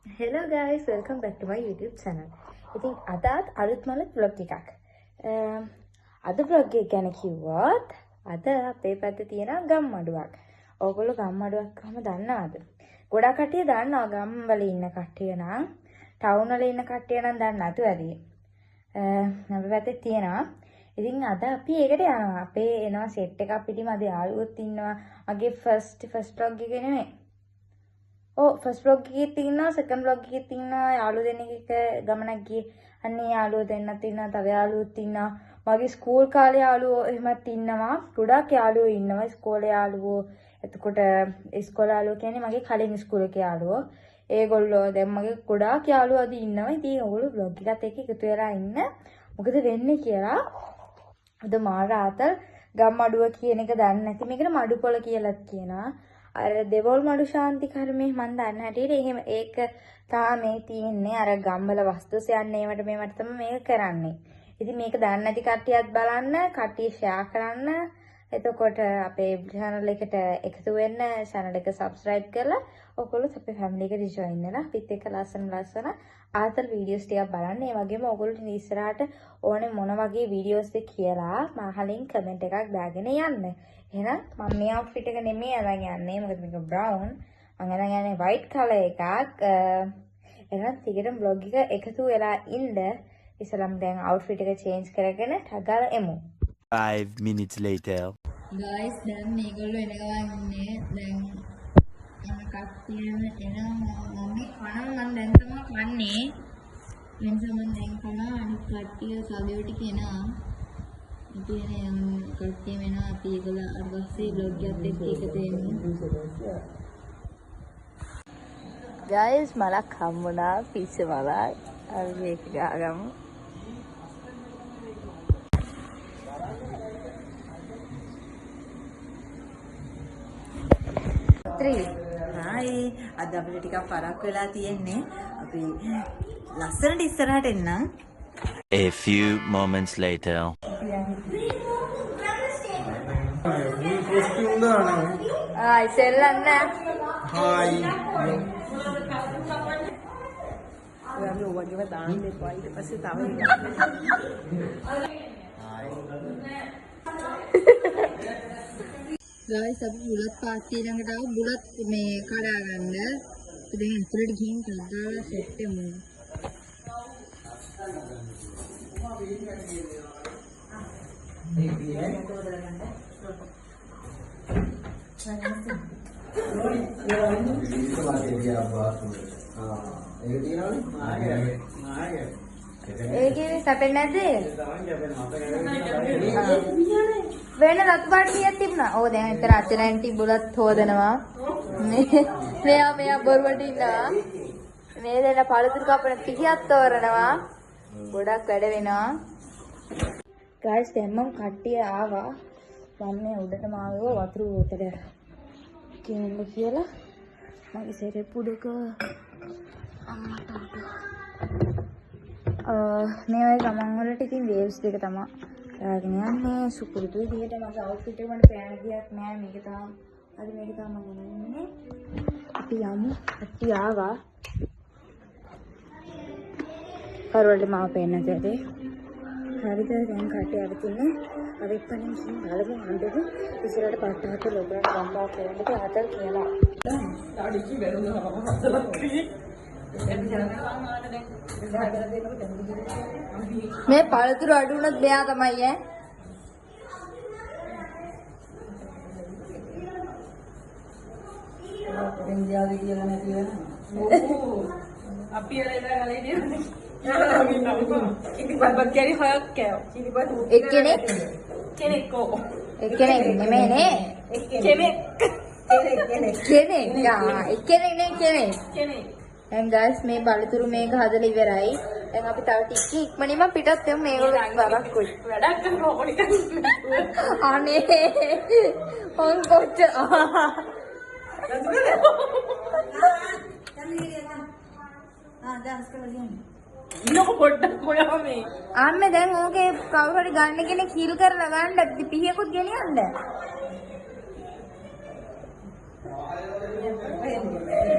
Hello guys, welcome back to my YouTube channel. ඉතින් අදත් අලුත් මලත් vlog එකක්. අද vlog එක ගැන කිව්වොත් අද අපේ පැත්තේ තියෙන ගම්මඩුවක්. ඕගොල්ලෝ ගම්මඩුවක් කොහම දන්නවද? ගොඩක් කට්ටිය දන්නවා ගම් වල ඉන්න කට්ටිය නම්, ටවුන් වල ඉන්න කට්ටිය නම් දන්නේ නැතු ඇති. අපේ පැත්තේ තියෙනවා. ඉතින් අද අපි ඒකට යනවා. අපේ එනවා සෙට් එකක් පිටිම අද යාළුවොත් ඉන්නවා. මගේ first vlog එක නෙමෙයි. ෆස්ට් බ්ලොග් එකේ තියෙනවා සෙකන්ඩ් බ්ලොග් එකේ තියෙනවා යාළුවෝ දෙන්නෙක් එක්ක ගමනක් ගියේ. අන්නේ යාළුවෝ දෙන්නත් ඉන්නවා, තව යාළුවොත් ඉන්නවා. මගේ ස්කූල් කාලේ යාළුවෝ එහෙමත් ඉන්නවා. ගොඩක් යාළුවෝ ඉන්නවා ඉස්කෝලේ යාළුවෝ. එතකොට ඉස්කෝලේ යාළුවෝ කියන්නේ මගේ කලින් ස්කූල් එකේ යාළුවෝ. ඒගොල්ලෝ දැන් මගේ ගොඩාක් යාළුවෝ අද ඉන්නවා. ඉතින් ඔයගොල්ලෝ බ්ලොග් එකත් එක්ක එකතු වෙලා ඉන්න. මොකද වෙන්නේ කියලා අද මාරාතල් ගම්මඩුව කියන එක දන්නේ නැති මේකට මඩුපොළ කියලාත් කියනවා. අර දෙවොල් මඩු ශාන්ති කර්මයේ මන් දන්න හැටියට එහෙම ඒක තාමේ තියෙන්නේ අර ගම්වල වස්තු සයන්නේ මේවට තමයි මේක කරන්නේ. ඉතින් මේක දන්නේ නැති කට්ටියත් බලන්න, කට්ටිය ෂෙයා කරන්න. එතකොට අපේ channel එකට එකතු වෙන්න, channel එක subscribe කරලා ඔයගොල්ලෝ අපේ family එකට join වෙලා පිට එක ලස්සන ආතල් videos ටිකක් බලන්න. ඒ වගේම ඔයගොල්ලෝ ඉස්සරහට ඕනේ මොන වගේ videos ද කියලා මහලින් comment එකක් දාගෙන යන්න. එහෙනම් මම මේ outfit එක නෙමෙයි අරන් යන්නේ. මොකද මේක brown. මම අරන් යන්නේ white color එකක්. එහෙනම් ටිකටම vlog එක එකතු වෙලා ඉන්න. ඉස්සලම් දැන් outfit එක change කරගෙන ටගාලා එමු. 5 minutes later. Guys, දැන් මේගොල්ලෝ එනවා ඉන්නේ. දැන් කට්ටියම එනවා. මම දැන් තමයි කන්නේ. වෙනසම දැන් කනවා අනිත් කට්ටිය සවියෝ ටික එනවා. ඉතින් කට්ටිය වෙනවා අපි ඒගොල්ලෝ අර පස්සේ vlog එකත් එක්ක එකතු වෙන්නේ. Guys, මලක් හම්බුණා පිස්ස මලක්. අපි මේක ගාගමු. 3 හායි අද අපිට ටිකක් පරක් වෙලා තියෙන්නේ අපි ලස්සනට ඉස්සරහට එන්නම් A few moments later. සෙල්ලන්න හායි ඔයාගේ ඔයගෙම දාන්න එපා ඊට පස්සේ තව ගායිස් අපි බුලත් පාස්සිය ළඟට ආව බුලත් මේ කඩා ගන්න. ඉතින් ඇතුළට ගිහින් කඩලා සෙට් වෙමු. ඒකේ සැපෙන්නේ නැද්ද? වෙන රතු පාට කීයක් තිබුණා? ඕ දැන් එතන අචලන්ටි බුලත් හොදනවා. මෙයා බොරුවට ඉන්නවා. මේ දෙන පළතුරු කපන පිටියක් තෝරනවා. ගොඩක් වැඩ වෙනවා. ගයිස් දැන් මම කට්ටිය ආවා. මම මේ උඩටම ආවෝ වතුර උතර කින්න කියලා. මගේ සෙරෙප්පු දෙක මේ වගේ ගමන් වලට ඉතින් වේව්ස් දෙක තමයි දාගෙන යන්නේ. සුපුරුදු විදිහට මගේ අවුට්ෆිට් එක මට පෑන ගියක් නෑ. මේක තමයි අද මේක තමයි මම ගන්නේ. අපි යමු. කට්ටිය ආවා. කරවලට මාව පේන්න දැරේ. හරිද දැන් කට්ටිය අරගෙන අවෙක් පණින් කින් බලමු හන්දේ ඉස්සරහට පට්ටහට ලොබරන් ගම්බා කරන්නට ආතල් කියලා. තාඩිච්චි වැරුණා හතලක් කී. මේ පළතුරු අඩු වුණත් මෙයා තමයි ඈ. ඉන්දියාවේ කියලා නැති වෙන අපි එලා ගලේ දියන්නේ කිරිබත් කැරි හයක් කෑව කිරිබත් එක්කෙනෙක් එක්කෙනෙක් නෙමෙයිනේ කෙනෙක් දැන් ගයිස් මේ බලතුරු මේක හදලා ඉවරයි. දැන් අපි තව ටික ඉක්මනින්ම පිටත් වෙමු. මේගොල්ලෝ බරක් කොයි වැඩක් කරනවා ඕනි අනේ ඔන් කොච්චර ඩාන්ස් කරලා යන්න ඉන්නක පොඩ්ඩක් මොනවා මේ අම්මේ දැන් ඕකේ කවුරු හරි ගන්න කෙනෙක් හීල් කරලා ගන්න පිහියකුත් ගෙනියන්න.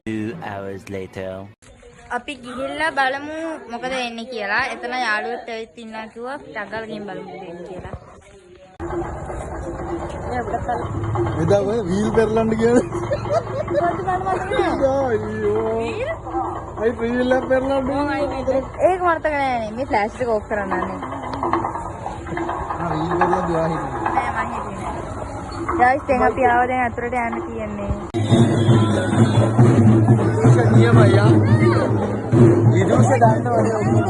2 hours later. අපි ගිහිල්ලා බලමු මොකද වෙන්නේ කියලා. එතන යාළුවෙක් ඇවිත් ඉන්නවා කිව්වා. ටගල් ගිහින් බලමු මොකද වෙන්නේ කියලා. එදා ඔය වීල් පෙරලන්න කියලා. අයි වීල් එක පෙරලන්න. ඒක මතක නෑ නේ. මේ ෆ්ලෑෂ් එක ඕෆ් කරන්න ඕනේ. වීල් පෙරලන්න දුවා හිටියේ. නෑ මං හිතුවේ නෑ. ගයිස් දැන් අපි ආව දැන් අතුරට යන්න තියෙන්නේ. ඒක නියමයි යා. විදුස ගන්න ඕනේ ඔක්කොම.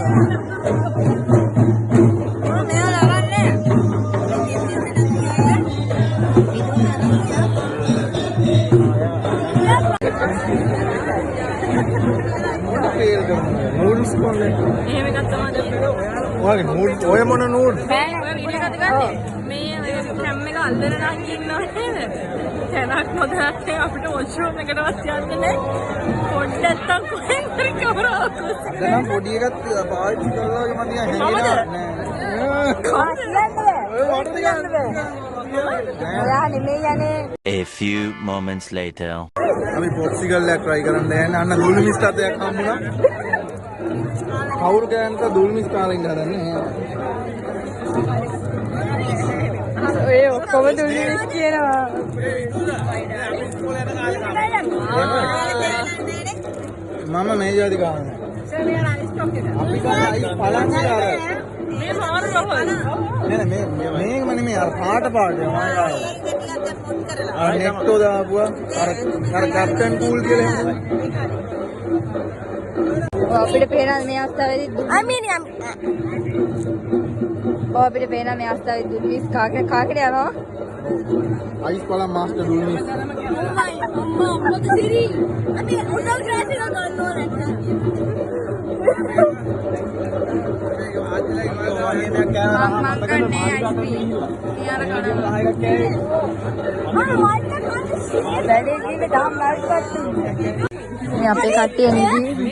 නූඩ්ස් කොල්ලේ. එහෙම එකක් තමයි ඔයාගේ නූඩ් ඔය මොන නූඩ්? ඔය වීඩියෝ එකක් ගන්නේ. මේ කැම් එක අල්ලන නම් ඉන්නව නේද? තැනක් නොදැනක් අපිට වොෂ්රූම් එකටවත් යන්නේ නැහැ. පොඩ්ඩක් කොහෙන්ද කවරාවක්. දැන් පොඩි එකක් පාවිච්චි කරලා වගේ මම නිකන් හැංගෙනවා නෑ. A few moments later. අපි පොප්සිකල් එකක් try කරන්න යන්නේ. අන්න දුල්මිස් තාතයක් හම්බුණා. කවුරු ගෑනක දුල්මිස් කාලා ඉන්න හදන්නේ. ඔය ඔක්කොම දුල්මිස් කියනවා. මම මේ ජාති කාන්නේ. අපි ගායි පලන්නේ අර. මේ මාරු රහල්. නෑ මේක නෙමෙයි අර පාට අර නෙක්ටෝ දාපුවා අර කැප්ටන් කූල් කියලා එහෙම. අපිට පේනවා මේ අවස්ථාවේදී අපිට පේනවා මේ අවස්ථාවේදී දුල්මිස් කාකට යනවා. අයිස් පලම් මාස්ටර් දුල්මිස්. මේ අපේ කට්ටිය නිදි.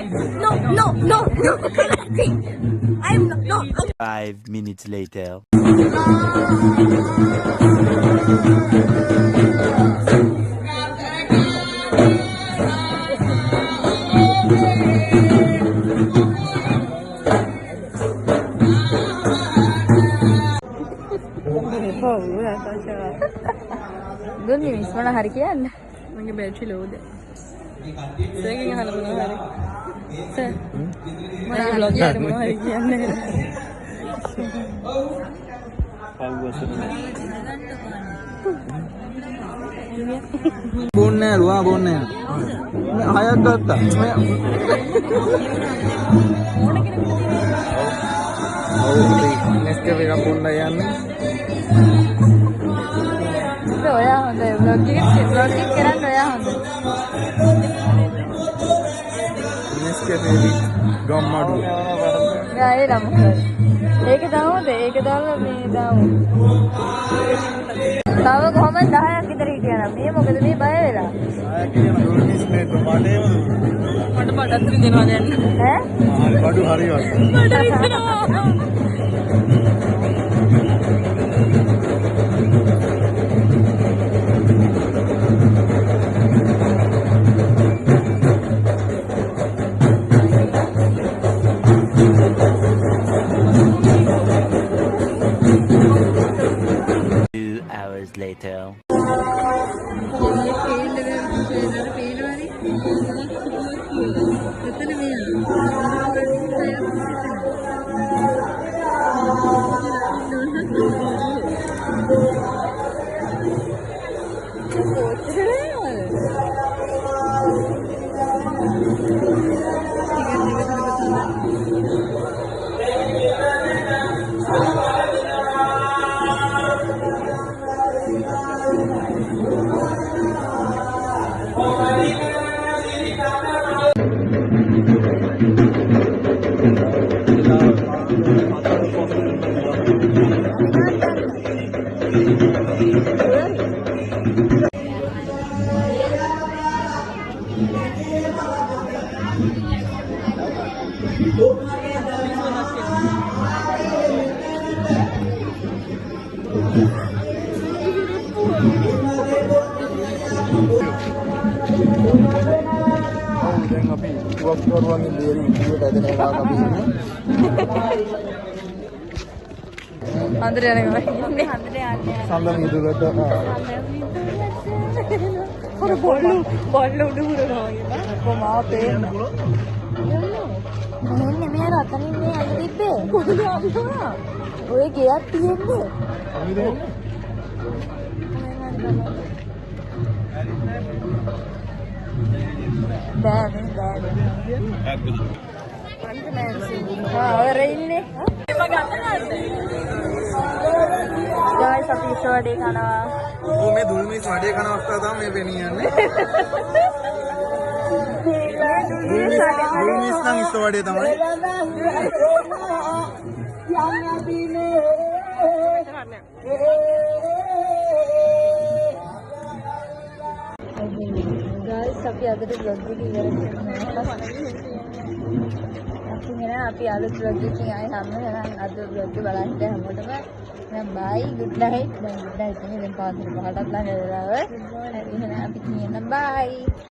5 minutes later. දුල්මිස් මොන හරි කියන්න. මගේ බැටරි ලෝද. සේකින් අහලා මොනවා හරි. සර්. මගේ බ්ලොග් එකට මොනවා හරි කියන්නේ. බොන්නේ නෑ බොන්නේ නෑ. හයක් ගත්තා. නෙස්කේෆේ එකක් බොන්න යන්නේ. ඔයා හොඳයි බ්ලොග් එක කරන්න ඔයා හොඳයි. නෙස්කේෆේ ගම්මාඩු. ගායේ නම් ඒක දාමුද? ඒක දාලා මේ දාමු. තව කොහමද 10ක් විතර හිටියා නම් මේ මොකද මේ බය වෙලා? මට බඩත් රිදෙනවා දැන්. ඈ? බඩු හරියට. බඩ රිදෙනවා. Later. තුවක්කුවරුවන්ගේ බේරි ඉදිරියට ඇදලා එකක් අපි ඉන්නේ. හන්දර යන ගමන් ඉන්නේ හන්දර යන්නේ. සඳ මිදුලට අර බොල්ල උඩ උරනවා වගේ. කොමාව පේන්න. මෙන්න මේ රතනින් මේ අද තිබ්බේ. කොහොමද අම්මා? ඔය ගෙයක් තියෙන්නේ. අපි දෙන්නේ. බෑ. ඔය ඉන්නේ. මම ගන්න නැද්ද? ගායිස් අපි ඉස්සරහට යනවා. ඕ මේ දුල්මිස් වඩේ කන අවස්ථාව තමයි මේ පෙනියන්නේ. දුල්මිස් නම් ඉස්ස වඩේ තමයි. ගායිස් අපි අදට vlog එක ඉවර කරනවා. අපි අද vlog එකකින් ආයෙ හැමෝම අද vlog එක බලන්න හැමෝටම දැන් bye good night. දැන් good night නේ දැන් පාන්දර 5ට ළඟ වෙලාව. එහෙනම් අපි කියන්න bye.